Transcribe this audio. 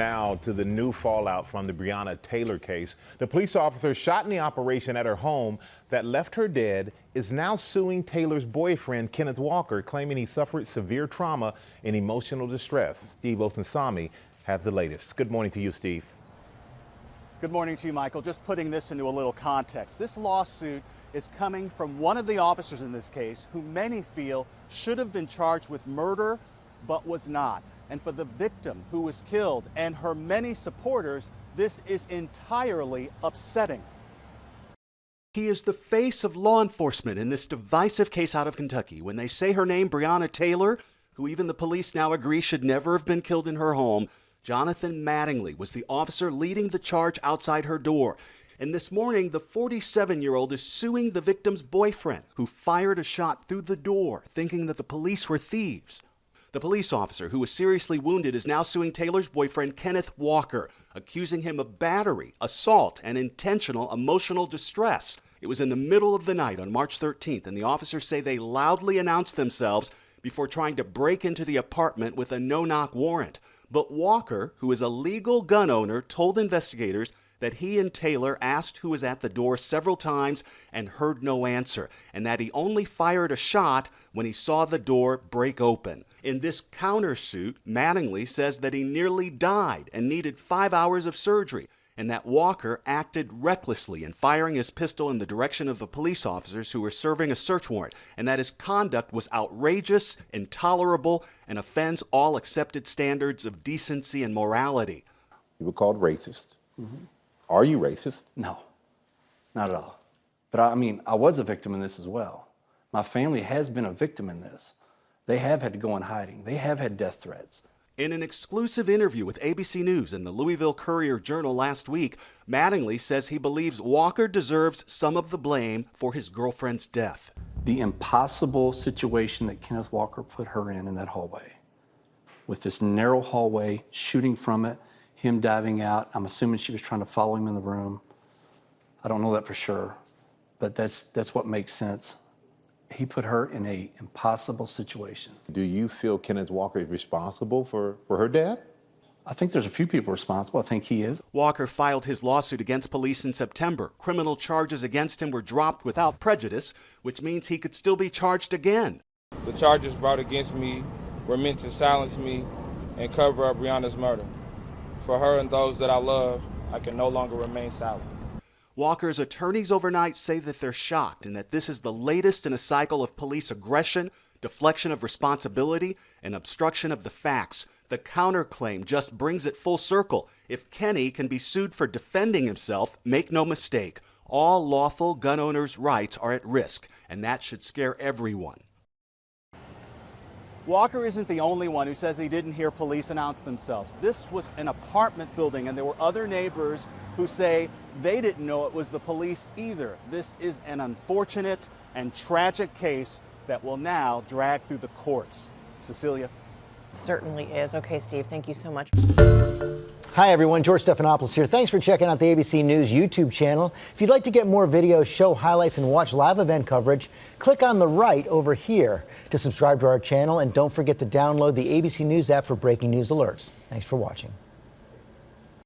Now to the new fallout from the Breonna Taylor case. The police officer shot in the operation at her home that left her dead is now suing Taylor's boyfriend, Kenneth Walker, claiming he suffered severe trauma and emotional distress. Steve Osensami has the latest. Good morning to you, Steve. Good morning to you, Michael. Just putting this into a little context. This lawsuit is coming from one of the officers in this case who many feel should have been charged with murder but was not. And for the victim who was killed and her many supporters, this is entirely upsetting. He is the face of law enforcement in this divisive case out of Kentucky. When they say her name, Breonna Taylor, who even the police now agree should never have been killed in her home, Jonathan Mattingly was the officer leading the charge outside her door. And this morning, the 47-year-old is suing the victim's boyfriend, who fired a shot through the door, thinking that the police were thieves. The police officer who was seriously wounded is now suing Taylor's boyfriend, Kenneth Walker, accusing him of battery, assault, and intentional emotional distress. It was in the middle of the night on March 13th, and the officers say they loudly announced themselves before trying to break into the apartment with a no-knock warrant. But Walker, who is a legal gun owner, told investigators that he and Taylor asked who was at the door several times and heard no answer, and that he only fired a shot when he saw the door break open. In this countersuit, Mattingly says that he nearly died and needed 5 hours of surgery, and that Walker acted recklessly in firing his pistol in the direction of the police officers who were serving a search warrant, and that his conduct was outrageous, intolerable, and offends all accepted standards of decency and morality. You were called racist. Mm-hmm. Are you racist? No, not at all. But I was a victim in this as well. My family has been a victim in this. They have had to go in hiding. They have had death threats. In an exclusive interview with ABC News and the Louisville Courier-Journal last week, Mattingly says he believes Walker deserves some of the blame for his girlfriend's death. The impossible situation that Kenneth Walker put her in that hallway, with this narrow hallway, shooting from it, him diving out. I'm assuming she was trying to follow him in the room. I don't know that for sure, but that's what makes sense. He put her in an impossible situation. Do you feel Kenneth Walker is responsible for her death? I think there's a few people responsible. I think he is. Walker filed his lawsuit against police in September. Criminal charges against him were dropped without prejudice, which means he could still be charged again. The charges brought against me were meant to silence me and cover up Breonna's murder. For her and those that I love, I can no longer remain silent. Walker's attorneys overnight say that they're shocked and that this is the latest in a cycle of police aggression, deflection of responsibility, and obstruction of the facts. The counterclaim just brings it full circle. If Kenny can be sued for defending himself, make no mistake, all lawful gun owners' rights are at risk, and that should scare everyone. Walker isn't the only one who says he didn't hear police announce themselves. This was an apartment building, and there were other neighbors who say they didn't know it was the police either. This is an unfortunate and tragic case that will now drag through the courts. Cecilia? Certainly is. Okay, Steve, thank you so much. Hi, everyone. George Stephanopoulos here. Thanks for checking out the ABC News YouTube channel. If you'd like to get more videos, show highlights, and watch live event coverage, click on the right over here to subscribe to our channel. And don't forget to download the ABC News app for breaking news alerts. Thanks for watching.